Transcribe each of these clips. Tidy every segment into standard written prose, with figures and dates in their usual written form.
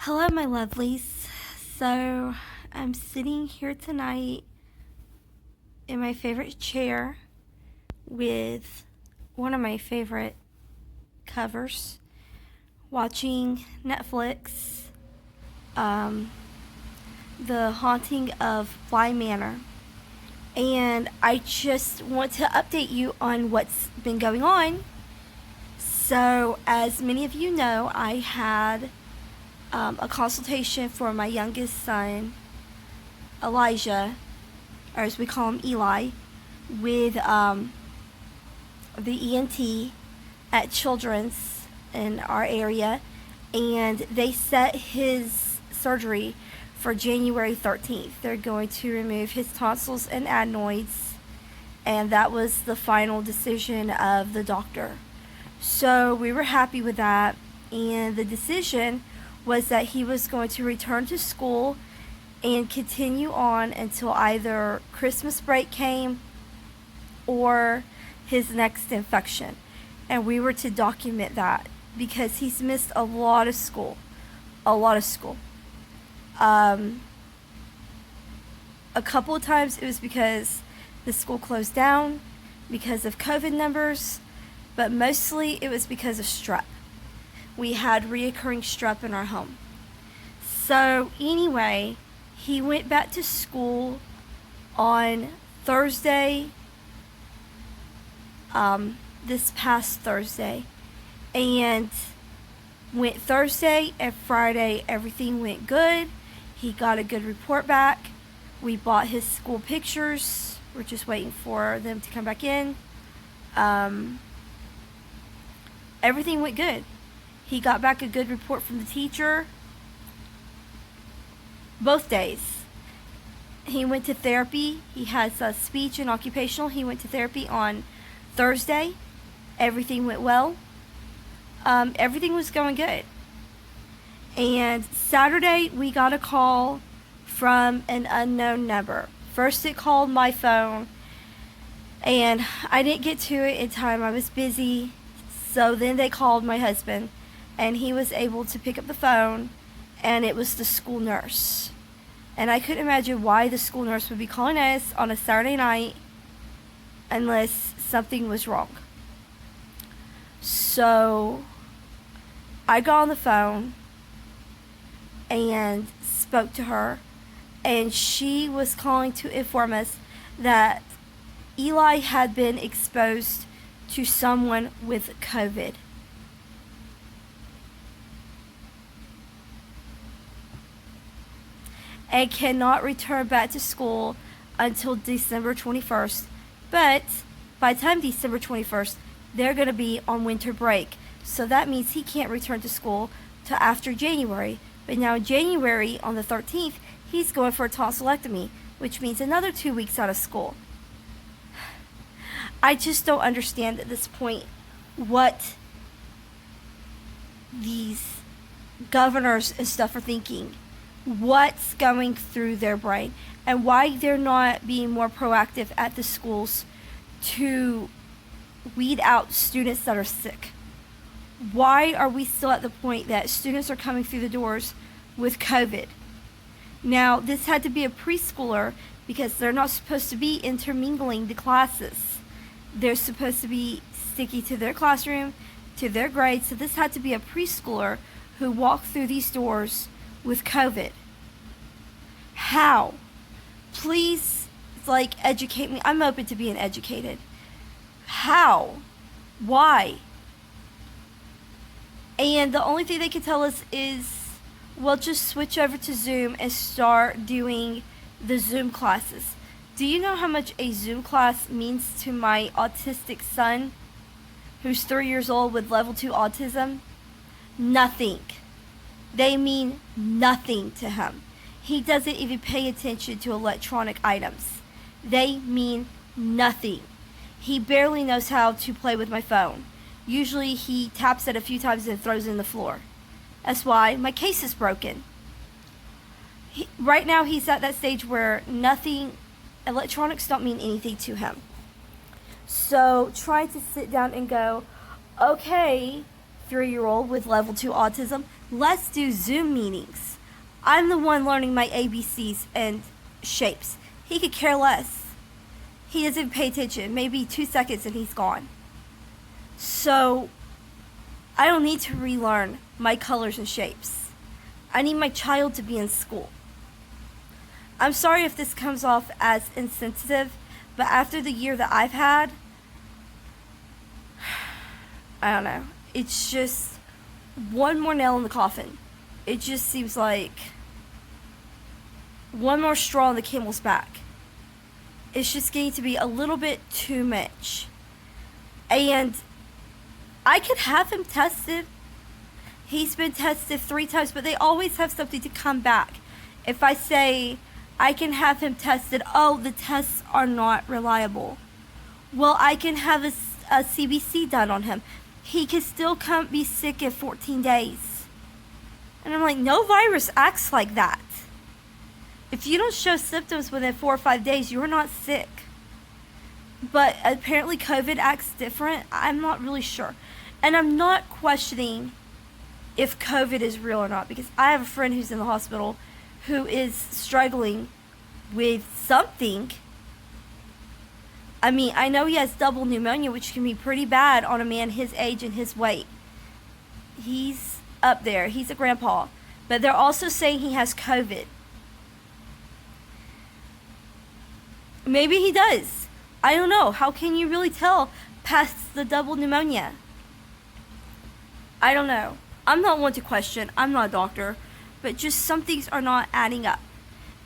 Hello, my lovelies. So, I'm sitting here tonight in my favorite chair with one of my favorite covers, watching Netflix, The Haunting of Bly Manor. And I just want to update you on what's been going on. So, as many of you know, I had a consultation for my youngest son, Elijah, or as we call him, Eli, with the ENT at Children's in our area, and they set his surgery for January 13th. They're going to remove his tonsils and adenoids, and that was the final decision of the doctor. So we were happy with that, and the decision was that he was going to return to school and continue on until either Christmas break came or his next infection. And we were to document that because he's missed a lot of school. A couple of times it was because the school closed down because of COVID numbers, but mostly it was because of strep. We had reoccurring strep in our home. So anyway, he went back to school on Thursday, this past Thursday, and went Thursday and Friday. Everything went good. He got a good report back. We bought his school pictures. We're just waiting for them to come back in. Everything went good. He got back a good report from the teacher both days. He went to therapy. He has speech and occupational. He went to therapy on Thursday. Everything went well. Everything was going good. And Saturday, we got a call from an unknown number. First, it called my phone, and I didn't get to it in time. I was busy. So then they called my husband, and he was able to pick up the phone, and it was the school nurse. And I couldn't imagine why the school nurse would be calling us on a Saturday night unless something was wrong. So I got on the phone and spoke to her, and she was calling to inform us that Eli had been exposed to someone with COVID. And cannot return back to school until December 21st. But by the time December 21st, they're going to be on winter break. So that means he can't return to school till after January. But now in January, on the 13th, he's going for a tonsillectomy, which means another 2 weeks out of school. I just don't understand at this point what these governors and stuff are thinking. What's going through their brain, and why they're not being more proactive at the schools to weed out students that are sick. Why are we still at the point that students are coming through the doors with COVID? Now, this had to be a preschooler because they're not supposed to be intermingling the classes. They're supposed to be sticky to their classroom, to their grade. So this had to be a preschooler who walked through these doors with COVID. How? Please, educate me. I'm open to being educated. How? Why? And the only thing they can tell us is, well, just switch over to Zoom and start doing the Zoom classes. Do you know how much a Zoom class means to my autistic son, who's 3 years old with level 2 autism? Nothing. They mean nothing to him. He doesn't even pay attention to electronic items. They mean nothing. He barely knows how to play with my phone. Usually he taps it a few times and throws it in the floor. That's why my case is broken. Right now he's at that stage where electronics don't mean anything to him. So trying to sit down and go, okay, 3-year-old with level 2 autism, Let's do Zoom meetings. I'm the one learning my ABCs and shapes. He could care less. He doesn't pay attention. Maybe 2 seconds and he's gone. So I don't need to relearn my colors and shapes. I need my child to be in school. I'm sorry if this comes off as insensitive, but after the year that I've had, I don't know. It's just one more nail in the coffin. It just seems like one more straw on the camel's back. It's just getting to be a little bit too much. And I could have him tested. He's been tested 3 times, but they always have something to come back. If I say I can have him tested, oh, the tests are not reliable. Well, I can have a CBC done on him. He can still be sick in 14 days. And I'm like, no virus acts like that. If you don't show symptoms within 4 or 5 days, you're not sick. But apparently COVID acts different. I'm not really sure. And I'm not questioning if COVID is real or not, because I have a friend who's in the hospital who is struggling with something. I mean, I know he has double pneumonia, which can be pretty bad on a man his age and his weight. He's up there. He's a grandpa. But they're also saying he has COVID. Maybe he does. I don't know. How can you really tell past the double pneumonia? I don't know. I'm not one to question. I'm not a doctor. But just some things are not adding up.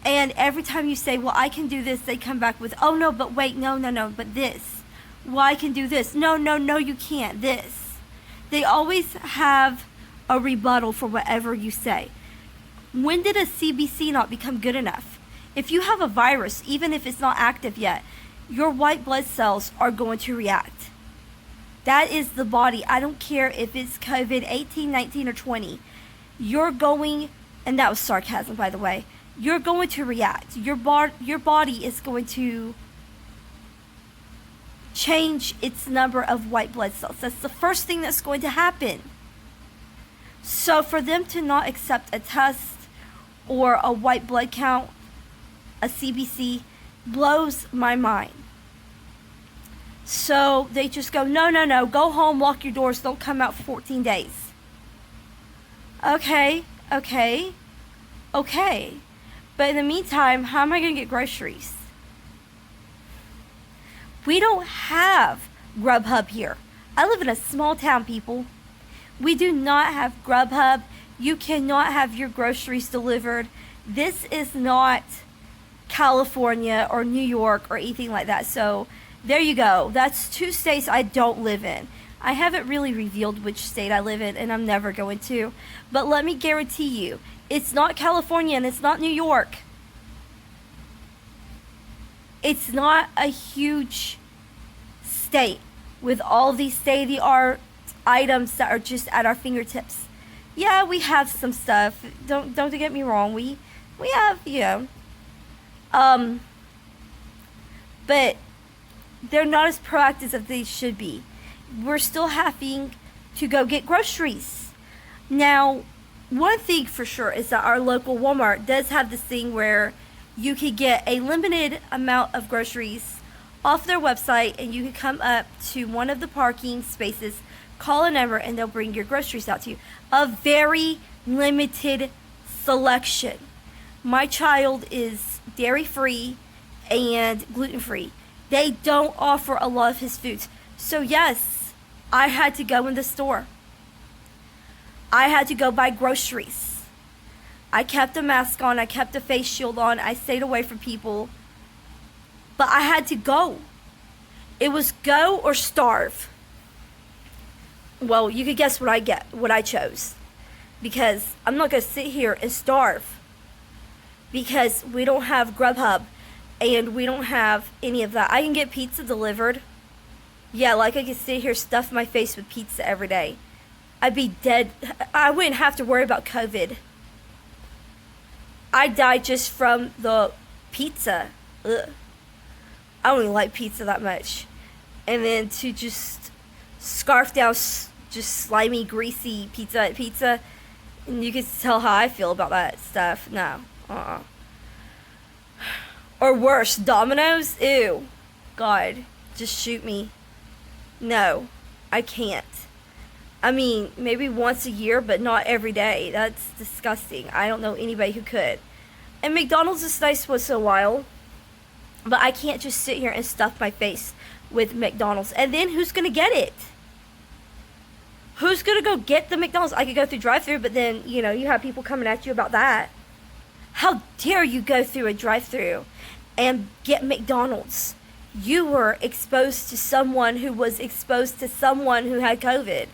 And every time you say, well, I can do this, they come back with, oh, no, but wait, no, but this. Well, I can do this. No, you can't. This. They always have a rebuttal for whatever you say. When did a CBC not become good enough? If you have a virus, even if it's not active yet, your white blood cells are going to react. That is the body. I don't care if it's COVID 18, 19, or 20. You're going, and that was sarcasm, by the way, you're going to react. Your body is going to change its number of white blood cells. That's the first thing that's going to happen. So for them to not accept a test or a white blood count, a CBC, blows my mind. So they just go, no, go home, lock your doors, don't come out for 14 days. Okay. But in the meantime, how am I going to get groceries? We don't have Grubhub here. I live in a small town, people. We do not have Grubhub. You cannot have your groceries delivered. This is not California or New York or anything like that. So there you go. That's 2 states I don't live in. I haven't really revealed which state I live in, and I'm never going to. But let me guarantee you, it's not California and it's not New York. It's not a huge state with all these state-of-the-art items that are just at our fingertips. Yeah, we have some stuff. Don't get me wrong. We have, but they're not as proactive as they should be. We're still having to go get groceries. Now, one thing for sure is that our local Walmart does have this thing where you could get a limited amount of groceries off their website, and you can come up to one of the parking spaces, call a number, and they'll bring your groceries out to you. A very limited selection. My child is dairy-free and gluten-free. They don't offer a lot of his foods. So yes, I had to go in the store. I had to go buy groceries. I kept a mask on. I kept a face shield on. I stayed away from people. But I had to go. It was go or starve. Well, you could guess what I chose. Because I'm not going to sit here and starve. Because we don't have Grubhub. And we don't have any of that. I can get pizza delivered. Yeah, like I could sit here, stuff my face with pizza every day. I'd be dead. I wouldn't have to worry about COVID. I died just from the pizza. Ugh. I don't even like pizza that much. And then to just scarf down just slimy, greasy pizza. And you can tell how I feel about that stuff. No. Or worse, Domino's? Ew. God, just shoot me. No, I can't. I mean, maybe once a year, but not every day. That's disgusting. I don't know anybody who could. And McDonald's is nice once in a while, but I can't just sit here and stuff my face with McDonald's. And then who's going to get it? Who's going to go get the McDonald's? I could go through drive-thru, but then, you have people coming at you about that. How dare you go through a drive-thru and get McDonald's? You were exposed to someone who was exposed to someone who had COVID.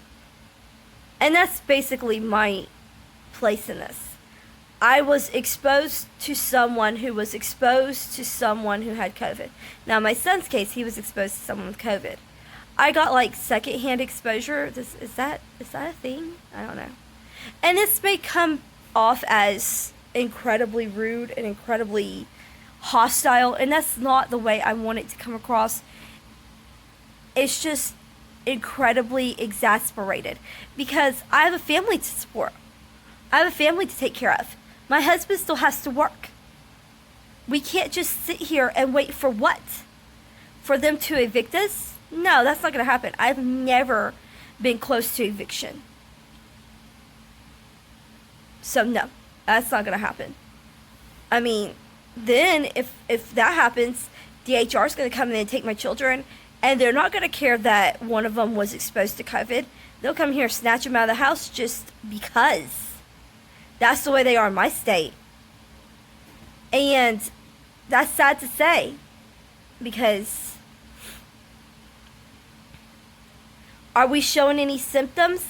And that's basically my place in this. I was exposed to someone who was exposed to someone who had COVID. Now, in my son's case, he was exposed to someone with COVID. I got like secondhand exposure. Is that a thing? I don't know. And this may come off as incredibly rude and incredibly hostile, and that's not the way I want it to come across. It's just incredibly exasperated because I have a family to support. I have a family to take care of. My husband still has to work. We can't just sit here and wait for what? For them to evict us? No, that's not going to happen. I've never been close to eviction. So no, that's not going to happen. I mean, then if that happens, DHR is going to come in and take my children, and they're not going to care that one of them was exposed to COVID. They'll come here, snatch them out of the house just because. That's the way they are in my state. And that's sad to say, because are we showing any symptoms?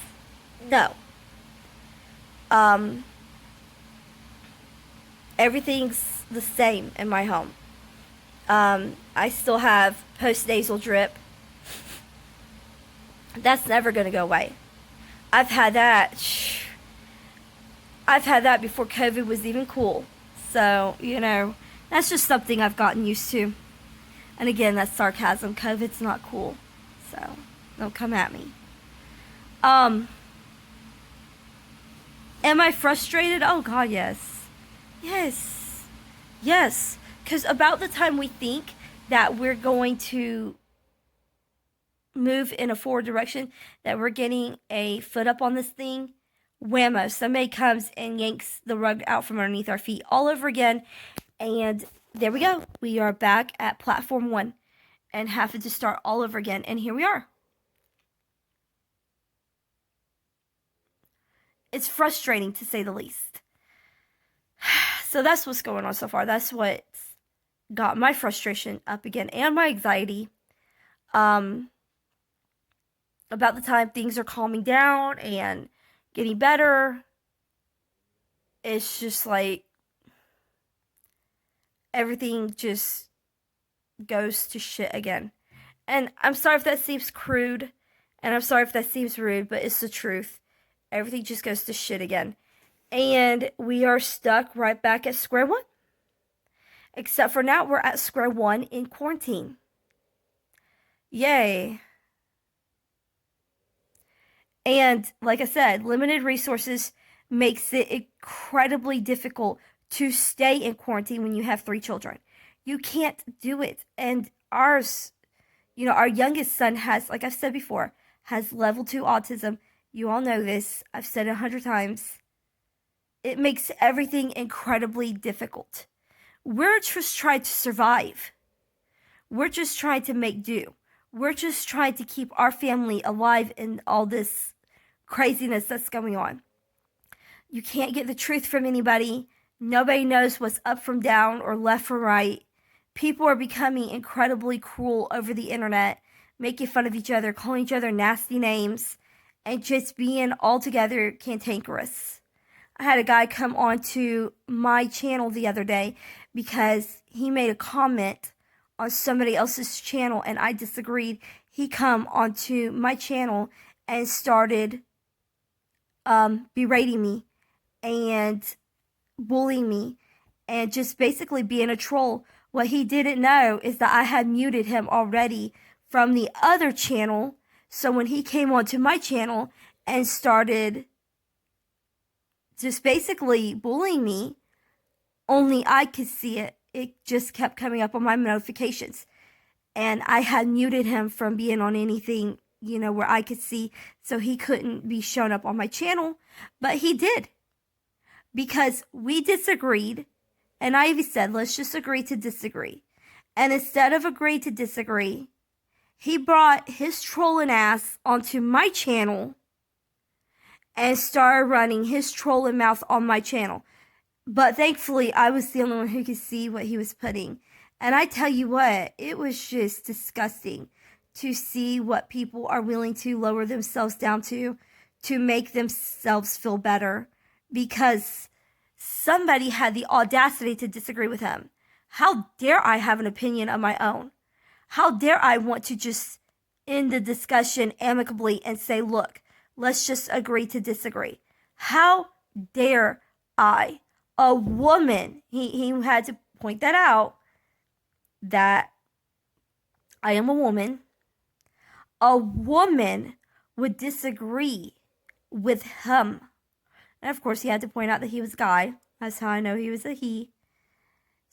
No. Everything's the same in my home. I still have post-nasal drip. That's never going to go away. I've had that before COVID was even cool. So, that's just something I've gotten used to. And again, that's sarcasm. COVID's not cool. So, don't come at me. Am I frustrated? Oh, God, yes. Yes. Because about the time we think that we're going to move in a forward direction, that we're getting a foot up on this thing, whammo, somebody comes and yanks the rug out from underneath our feet all over again. And there we go. We are back at platform 1 and having to start all over again. And here we are. It's frustrating, to say the least. So that's what's going on so far. That's what's got my frustration up again and my anxiety. About the time things are calming down and getting better, it's just like everything just goes to shit again. And I'm sorry if that seems crude, and I'm sorry if that seems rude, but it's the truth. Everything just goes to shit again. And we are stuck right back at square one. Except for now, we're at square one in quarantine. Yay. And like I said, limited resources makes it incredibly difficult to stay in quarantine when you have 3 children. You can't do it. And ours, our youngest son has, like I've said before, has level 2 autism. You all know this. I've said it 100 times. It makes everything incredibly difficult. We're just trying to survive. We're just trying to make do. We're just trying to keep our family alive in all this craziness that's going on. You can't get the truth from anybody. Nobody knows what's up from down or left from right. People are becoming incredibly cruel over the internet, making fun of each other, calling each other nasty names, and just being altogether cantankerous. I had a guy come onto my channel the other day because he made a comment on somebody else's channel and I disagreed. He come onto my channel and started berating me and bullying me and just basically being a troll. What he didn't know is that I had muted him already from the other channel. So when he came onto my channel and started just basically bullying me. Only I could see it. It just kept coming up on my notifications. And I had muted him from being on anything, where I could see, so he couldn't be shown up on my channel. But he did, because we disagreed. And I even said, let's just agree to disagree. And instead of agree to disagree, he brought his trolling ass onto my channel and started running his trolling mouth on my channel. But thankfully, I was the only one who could see what he was putting. And I tell you what, it was just disgusting to see what people are willing to lower themselves down to make themselves feel better, because somebody had the audacity to disagree with him. How dare I have an opinion of my own? How dare I want to just end the discussion amicably and say, look, let's just agree to disagree? How dare I? A woman, he had to point that out, that I am a woman. A woman would disagree with him. And of course, he had to point out that he was a guy. That's how I know he was a he.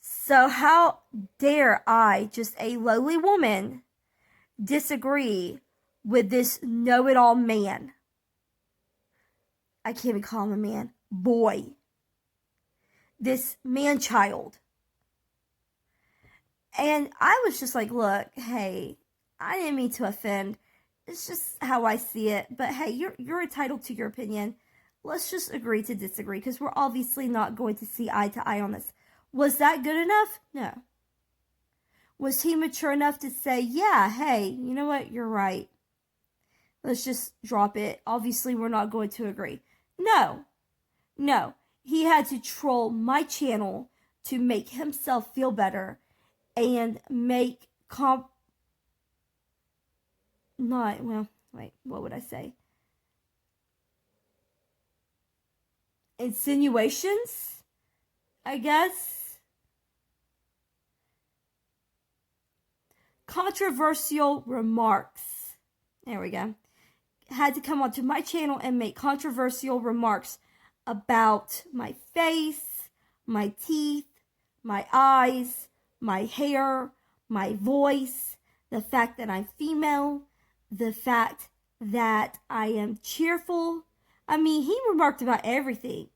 So how dare I, just a lowly woman, disagree with this know-it-all man? I can't even call him a man. Boy. This man-child. And I was just like, look, hey, I didn't mean to offend. It's just how I see it. But hey, you're entitled to your opinion. Let's just agree to disagree, because we're obviously not going to see eye to eye on this. Was that good enough? No. Was he mature enough to say, yeah, hey, you know what? You're right. Let's just drop it. Obviously, we're not going to agree. No. No. He had to troll my channel to make himself feel better and make what would I say? Insinuations, I guess. Controversial remarks. There we go. Had to come onto my channel and make controversial remarks about my face, my teeth, my eyes, my hair, my voice, the fact that I'm female, the fact that I am cheerful. I mean, he remarked about everything.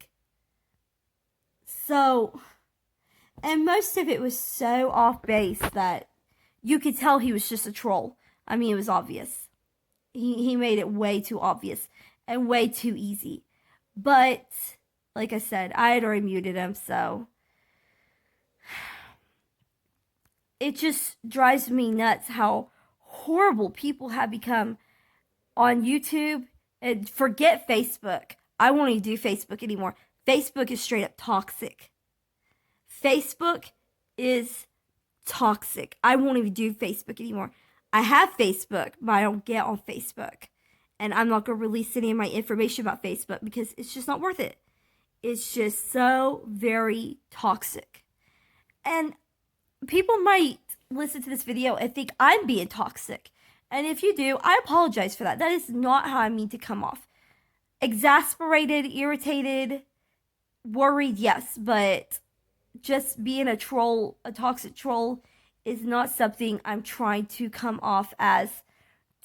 So, and most of it was so off base that you could tell he was just a troll. I mean, it was obvious. He made it way too obvious and way too easy. But, like I said, I had already muted him, so it just drives me nuts how horrible people have become on YouTube. And forget Facebook. I won't even do Facebook anymore. Facebook is straight up toxic. Facebook is toxic. I won't even do Facebook anymore. I have Facebook, but I don't get on Facebook. And I'm not going to release any of my information about Facebook because it's just not worth it. It's just so very toxic. And people might listen to this video and think I'm being toxic. And if you do, I apologize for that. That is not how I mean to come off. Exasperated, irritated, worried, yes. But just being a troll, a toxic troll, is not something I'm trying to come off as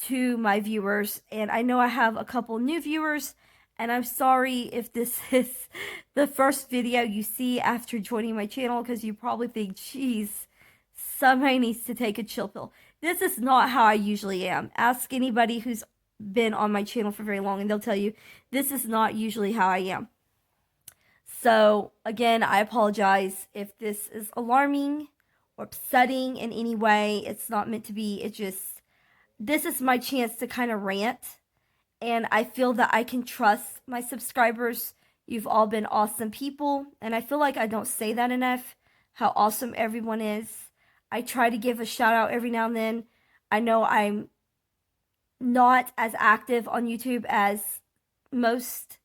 to my viewers. And I know I have a couple new viewers, and I'm sorry if this is the first video you see after joining my channel, because you probably think, geez, somebody needs to take a chill pill. This is not how I usually am. Ask anybody who's been on my channel for very long and they'll tell you this is not usually how I am. So again, I apologize if this is alarming or upsetting in any way. It's not meant to be. It just, this is my chance to kind of rant, and I feel that I can trust my subscribers. You've all been awesome people, and I feel like I don't say that enough, how awesome everyone is. I try to give a shout out every now and then. I know I'm not as active on YouTube as most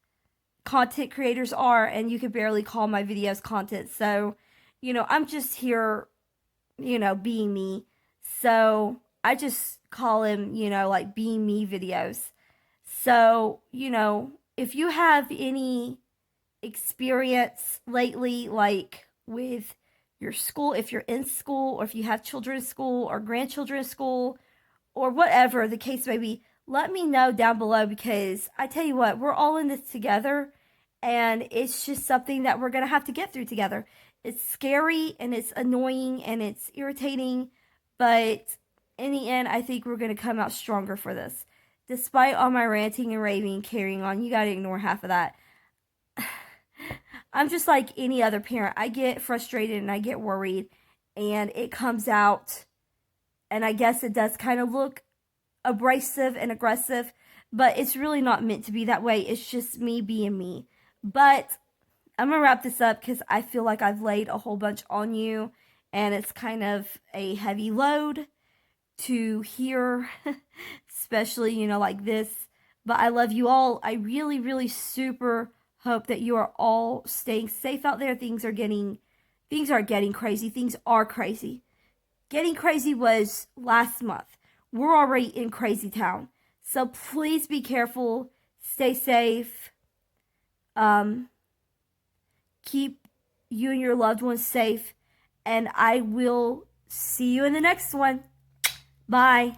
content creators are, and you could barely call my videos content. So, I'm just here, being me. So I just call him, like being me videos. So, if you have any experience lately, like with your school, if you're in school, or if you have children in school or grandchildren in school, or whatever the case may be, let me know down below, because I tell you what, we're all in this together, and it's just something that we're going to have to get through together. It's scary and it's annoying and it's irritating, but in the end, I think we're going to come out stronger for this. Despite all my ranting and raving, carrying on, you got to ignore half of that. I'm just like any other parent. I get frustrated and I get worried, and it comes out, and I guess it does kind of look abrasive and aggressive, but it's really not meant to be that way. It's just me being me. But I'm gonna wrap this up because I feel like I've laid a whole bunch on you, and it's kind of a heavy load to hear, especially, like this. But I love you all. I really, really super hope that you are all staying safe out there. Things are getting crazy. Things are crazy. Getting crazy was last month. We're already in crazy town. So please be careful. Stay safe. Keep you and your loved ones safe. And I will see you in the next one. Bye.